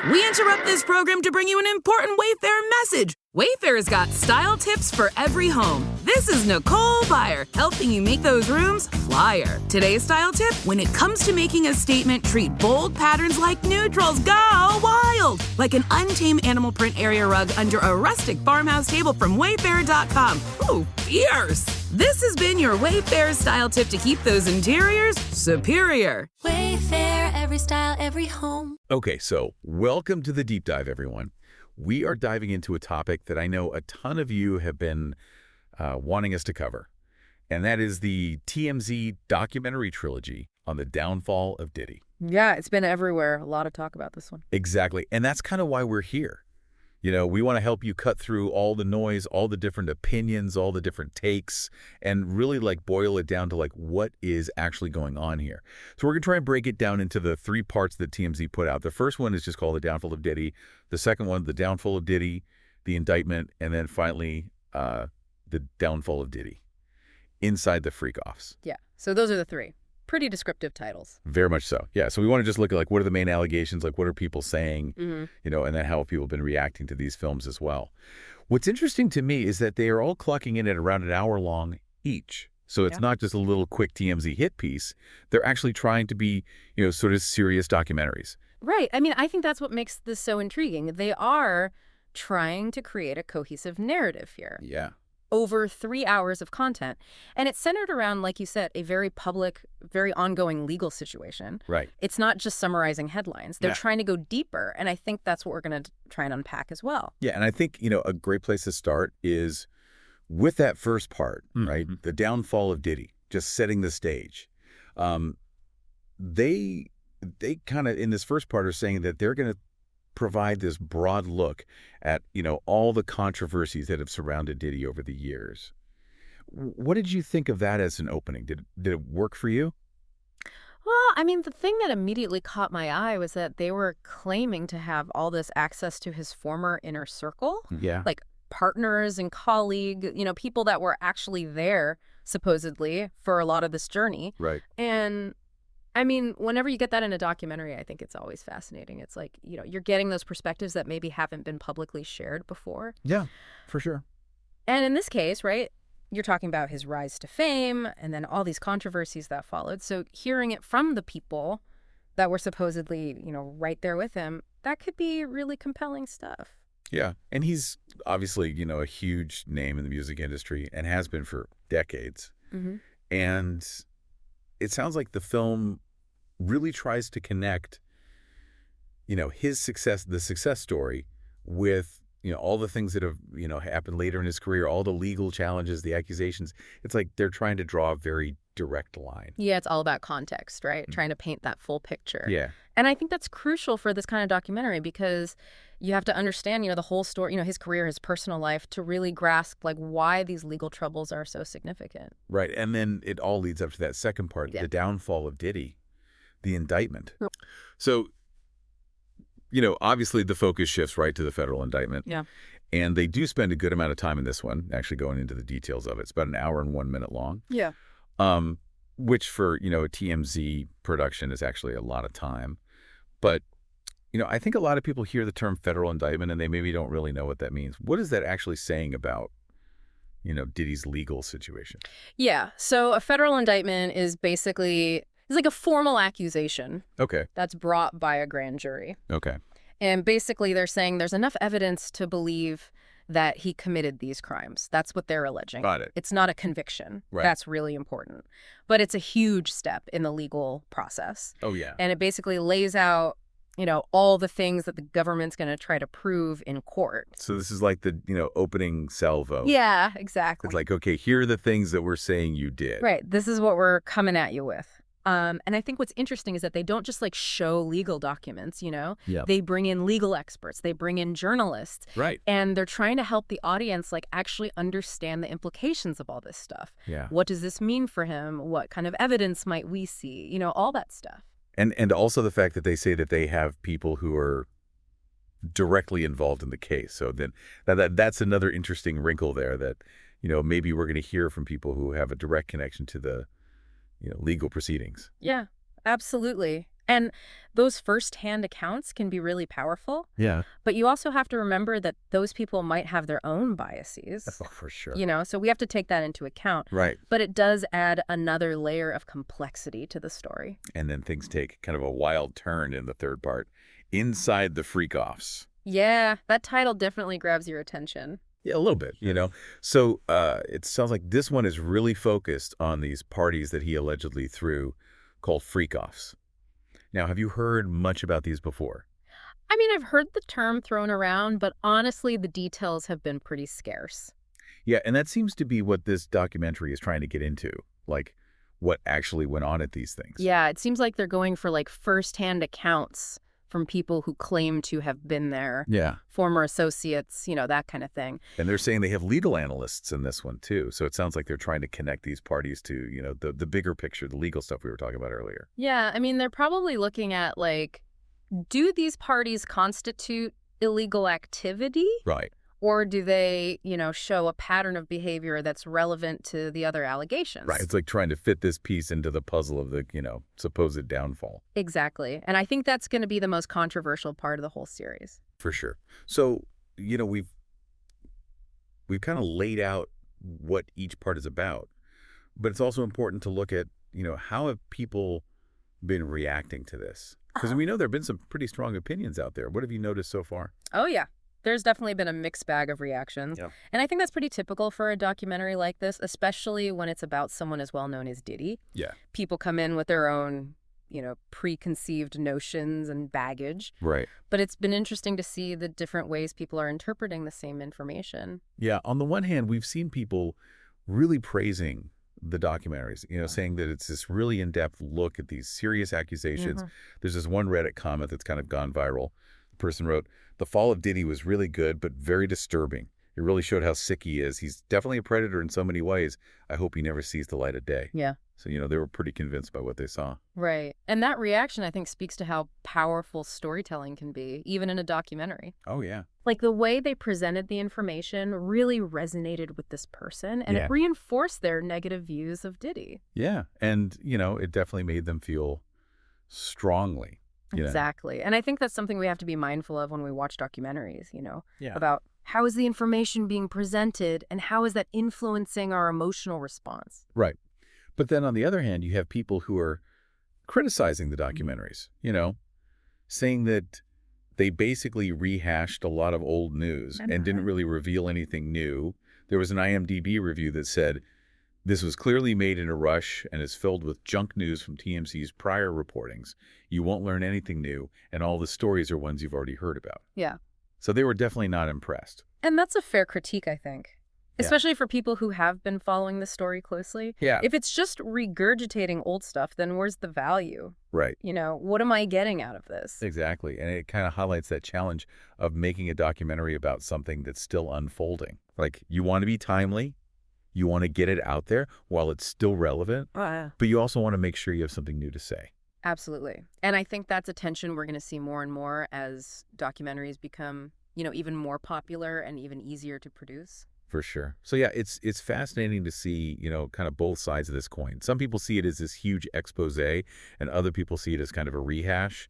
We interrupt this program to bring you an important Wayfair message. Wayfair's got style tips for every home. This is Nicole Byer, helping you make those rooms flyer. Today's style tip: when it comes to making a statement, treat bold patterns like neutrals. Go wild! Like an untamed animal print area rug under a rustic farmhouse table from Wayfair.com. Ooh, fierce! This has been your Wayfair style tip to keep those interiors superior. Wayfair, every style, every home. Okay, so welcome to the deep dive, everyone. We are diving into a topic that I know a ton of you have been wanting us to cover, and that is the TMZ documentary trilogy on the downfall of Diddy. Yeah, it's been everywhere. A lot of talk about this one. Exactly, and that's kind of why we're here. You know, we want to help you cut through all the noise, all the different opinions, all the different takes, and really boil it down to what is actually going on here. So we're going to try and break it down into the three parts that TMZ put out. The first one is just called The Downfall of Diddy. The second one, The Downfall of Diddy, The Indictment, and then finally, The Downfall of Diddy inside the FREAKOFFS. Yeah, so those are the three. Pretty descriptive titles. Very much so. Yeah, so we want to just look at what are the main allegations, what are people saying, and then how have people been reacting to these films as well. What's interesting to me is that they are all clocking in at around an hour long each. So it's not just a little quick TMZ hit piece. They're actually trying to be, sort of serious documentaries. Right. I mean, I think that's what makes this so intriguing. They are trying to create a cohesive narrative here. Yeah. Over 3 hours of content. And it's centered around, like you said, a very public, very ongoing legal situation. Right. It's not just summarizing headlines. They're trying to go deeper. And I think that's what we're going to try and unpack as well. Yeah. And I think, a great place to start is with that first part, right? The downfall of Diddy, just setting the stage. They kind of, in this first part, are saying that they're going to provide this broad look at, all the controversies that have surrounded Diddy over the years. What did you think of that as an opening? Did it work for you? Well, I mean, the thing that immediately caught my eye was that they were claiming to have all this access to his former inner circle. Yeah. Like partners and colleagues, people that were actually there, supposedly, for a lot of this journey. Right. And I mean, whenever you get that in a documentary, I think it's always fascinating. It's like, you're getting those perspectives that maybe haven't been publicly shared before. Yeah, for sure. And in this case, right, you're talking about his rise to fame and then all these controversies that followed. So hearing it from the people that were supposedly, right there with him, that could be really compelling stuff. Yeah. And he's obviously, a huge name in the music industry and has been for decades. And it sounds like the film really tries to connect, his success, the success story, with, all the things that have, happened later in his career, all the legal challenges, the accusations. It's like they're trying to draw a very direct line. Yeah, it's all about context, right? Trying to paint that full picture. Yeah. And I think that's crucial for this kind of documentary because you have to understand, the whole story, his career, his personal life, to really grasp why these legal troubles are so significant. Right. And then it all leads up to that second part, the downfall of Diddy, the indictment. So, obviously the focus shifts right to the federal indictment. Yeah. And they do spend a good amount of time in this one, actually going into the details of it. It's about an hour and 1 minute long. Yeah. Which for, a TMZ production is actually a lot of time. But, I think a lot of people hear the term federal indictment and they maybe don't really know what that means. What is that actually saying about, Diddy's legal situation? Yeah. So a federal indictment is basically, it's like a formal accusation. Okay. That's brought by a grand jury. Okay. And basically they're saying there's enough evidence to believe that he committed these crimes. That's what they're alleging. Got it. It's not a conviction. Right. That's really important. But it's a huge step in the legal process. Oh, yeah. And it basically lays out, all the things that the government's going to try to prove in court. So this is like the, opening salvo. Yeah, exactly. It's like, okay, here are the things that we're saying you did. Right. This is what we're coming at you with. And I think what's interesting is that they don't just show legal documents, Yeah. They bring in legal experts, they bring in journalists. Right. And they're trying to help the audience actually understand the implications of all this stuff. Yeah. What does this mean for him? What kind of evidence might we see? All that stuff. And also the fact that they say that they have people who are directly involved in the case. So then that's another interesting wrinkle there that, maybe we're going to hear from people who have a direct connection to the legal proceedings. Yeah, absolutely. And those first-hand accounts can be really powerful, Yeah. but you also have to remember that those people might have their own biases. Oh, for sure. So we have to take that into account. Right. But it does add another layer of complexity to the story. And then things take kind of a wild turn in the third part. Inside the Freakoffs. Yeah, that title definitely grabs your attention. Yeah, a little bit. So it sounds like this one is really focused on these parties that he allegedly threw called Freakoffs. Now, have you heard much about these before? I mean, I've heard the term thrown around, but honestly, the details have been pretty scarce. Yeah, and that seems to be what this documentary is trying to get into, like what actually went on at these things. Yeah, it seems like they're going for like first-hand accounts from people who claim to have been there. Yeah. Former associates, that kind of thing. And they're saying they have legal analysts in this one, too. So it sounds like they're trying to connect these parties to, the bigger picture, the legal stuff we were talking about earlier. Yeah, I mean, they're probably looking at, like, do these parties constitute illegal activity? Right. Or do they, show a pattern of behavior that's relevant to the other allegations? Right. It's like trying to fit this piece into the puzzle of the, supposed downfall. Exactly. And I think that's going to be the most controversial part of the whole series. For sure. So, we've kind of laid out what each part is about, but it's also important to look at, how have people been reacting to this? Because we know there have been some pretty strong opinions out there. What have you noticed so far? Oh, yeah. There's definitely been a mixed bag of reactions. Yep. And I think that's pretty typical for a documentary like this, especially when it's about someone as well known as Diddy. Yeah. People come in with their own, preconceived notions and baggage. Right. But it's been interesting to see the different ways people are interpreting the same information. Yeah. On the one hand, we've seen people really praising the documentaries, saying that it's this really in-depth look at these serious accusations. There's this one Reddit comment that's kind of gone viral. The person wrote, "The fall of Diddy was really good, but very disturbing. It really showed how sick he is. He's definitely a predator in so many ways. I hope he never sees the light of day." Yeah. So, they were pretty convinced by what they saw. Right. And that reaction, I think, speaks to how powerful storytelling can be, even in a documentary. Oh, yeah. Like, the way they presented the information really resonated with this person, and Yeah. it reinforced their negative views of Diddy. Yeah. And, it definitely made them feel strongly. Exactly. And I think that's something we have to be mindful of when we watch documentaries, Yeah. about how is the information being presented and how is that influencing our emotional response. Right. But then on the other hand, you have people who are criticizing the documentaries, saying that they basically rehashed a lot of old news and didn't really reveal anything new. There was an IMDb review that said, "This was clearly made in a rush and is filled with junk news from TMZ's prior reportings. You won't learn anything new, and all the stories are ones you've already heard about." Yeah. So they were definitely not impressed. And that's a fair critique, I think. Yeah. Especially for people who have been following the story closely. Yeah. If it's just regurgitating old stuff, then where's the value? Right. What am I getting out of this? Exactly. And it kind of highlights that challenge of making a documentary about something that's still unfolding. Like, you want to be timely. You want to get it out there while it's still relevant, but you also want to make sure you have something new to say. Absolutely. And I think that's a tension we're going to see more and more as documentaries become, even more popular and even easier to produce. For sure. So yeah, it's fascinating to see, kind of both sides of this coin. Some people see it as this huge expose, and other people see it as kind of a rehash.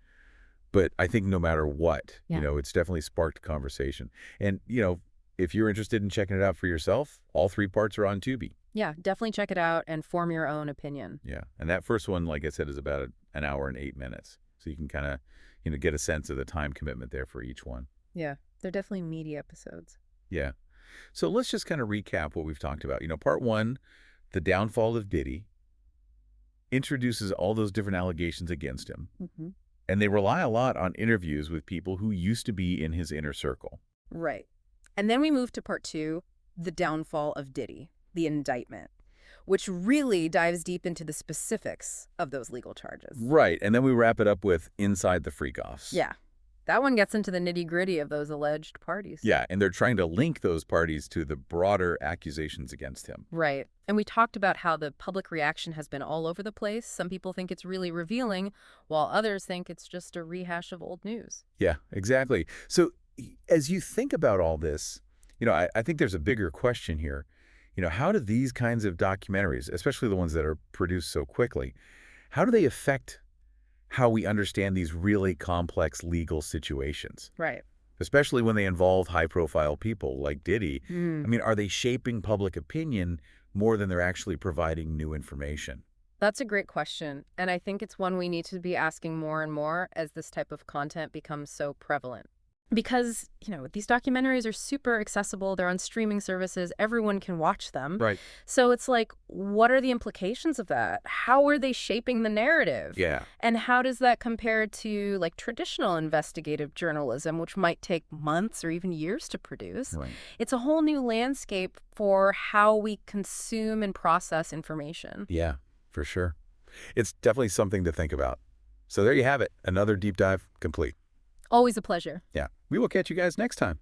But I think no matter what, it's definitely sparked conversation. And, if you're interested in checking it out for yourself, all 3 parts are on Tubi. Yeah, definitely check it out and form your own opinion. Yeah. And that first one, like I said, is about an hour and 8 minutes. So you can kind of, get a sense of the time commitment there for each one. Yeah, they're definitely meaty episodes. Yeah. So let's just kind of recap what we've talked about. Part 1, the downfall of Diddy, introduces all those different allegations against him. And they rely a lot on interviews with people who used to be in his inner circle. Right. And then we move to part 2, the downfall of Diddy, the indictment, which really dives deep into the specifics of those legal charges. Right. And then we wrap it up with Inside the Freakoffs. Yeah. That one gets into the nitty-gritty of those alleged parties. Yeah, and they're trying to link those parties to the broader accusations against him. Right. And we talked about how the public reaction has been all over the place. Some people think it's really revealing, while others think it's just a rehash of old news. Yeah, exactly. So as you think about all this, I think there's a bigger question here. How do these kinds of documentaries, especially the ones that are produced so quickly, how do they affect how we understand these really complex legal situations, Right. especially when they involve high-profile people like Diddy. I Mm. mean, are they shaping public opinion more than they're actually providing new information? That's a great question. And I think it's one we need to be asking more and more as this type of content becomes so prevalent. Because, these documentaries are super accessible. They're on streaming services. Everyone can watch them. Right. So it's like, what are the implications of that? How are they shaping the narrative? Yeah. And how does that compare to like traditional investigative journalism, which might take months or even years to produce? Right. It's a whole new landscape for how we consume and process information. Yeah, for sure. It's definitely something to think about. So there you have it. Another deep dive complete. Always a pleasure. Yeah. We will catch you guys next time.